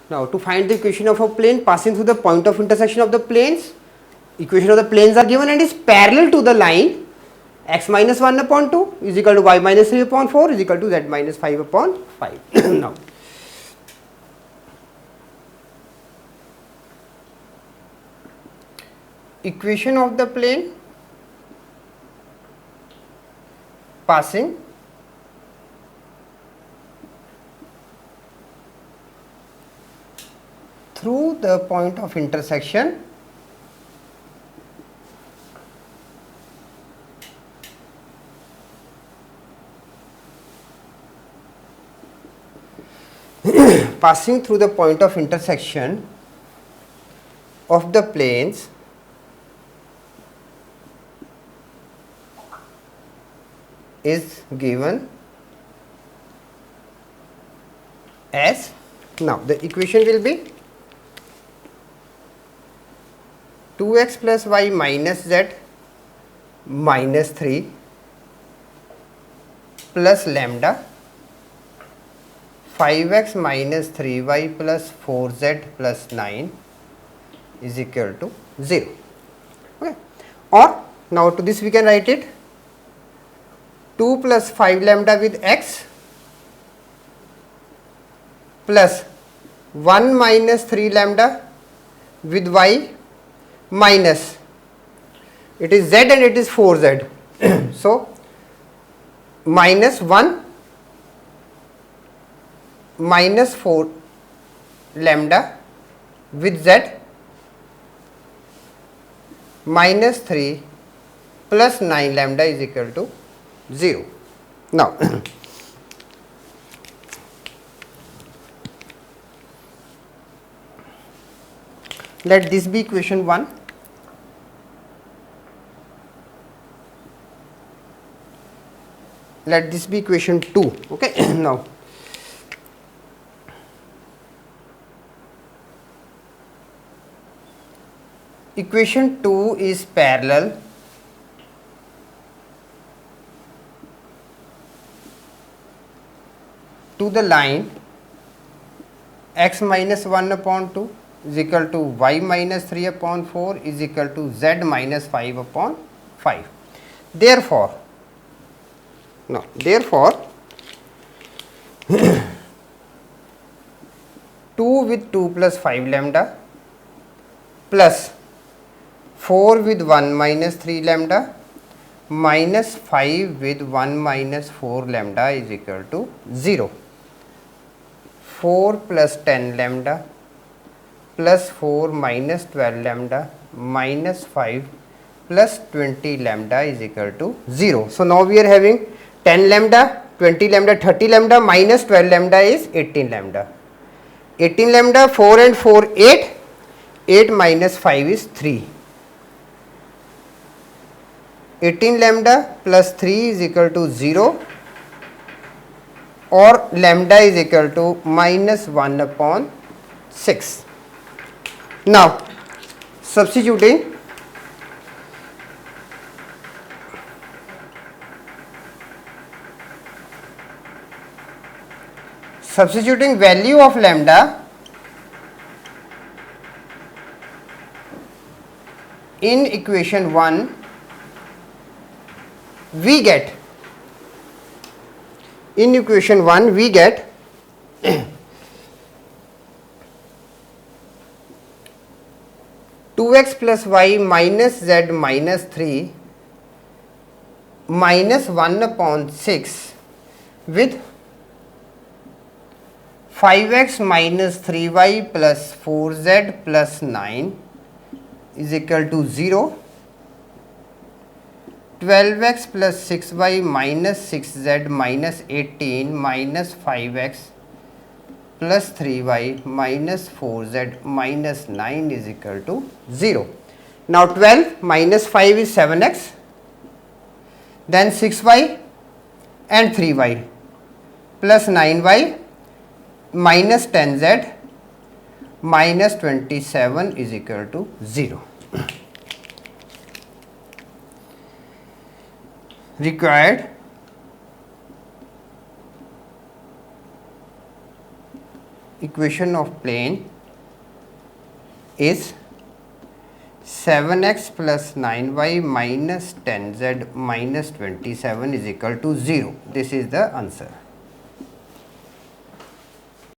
Now to find the equation of a plane passing through the point of intersection of the planes, equation of the planes are given and is parallel to the line x minus 1 upon 2 is equal to y minus 3 upon 4 is equal to z minus 5 upon 5. Now equation of the plane passing through the point of intersection passing through the point of intersection of the planes is given as, now the equation will be 2x plus y minus z minus 3 plus lambda 5x minus 3y plus 4z plus 9 is equal to 0. Okay. Or now to this we can write it 2 plus 5 lambda with x plus 1 minus 3 lambda with y minus, it is z and it is 4z. So minus 1 minus 4 lambda with z minus 3 plus 9 lambda is equal to 0. Now let this be equation 1. Let this be equation 2. Okay. Now equation 2 is parallel to the line x minus 1 upon 2 is equal to y minus 3 upon 4 is equal to z minus 5 upon 5. Therefore, 2 with 2 plus 5 lambda plus 4 with 1 minus 3 lambda minus 5 with 1 minus 4 lambda is equal to 0. 4 plus 10 lambda plus 4 minus 12 lambda minus 5 plus 20 lambda is equal to 0. So now we are having 10 lambda, 20 lambda, 30 lambda minus 12 lambda is 18 lambda. 18 lambda, 4 and 4, 8. 8 minus 5 is 3. 18 lambda plus 3 is equal to 0 or lambda is equal to minus 1 upon 6. Now substituting value of lambda in equation 1, we get 2x plus y minus z minus 3 minus 1 upon 6 with 5x minus 3y plus 4z plus 9 is equal to 0. 12x plus 6y minus 6z minus 18 minus 5x plus 3y minus 4z minus 9 is equal to 0. Now 12 minus 5 is 7x, then 6y and 3y plus 9y minus 10z minus 27 is equal to 0. Required equation of plane is 7x plus 9y minus 10z minus 27 is equal to 0. This is the answer.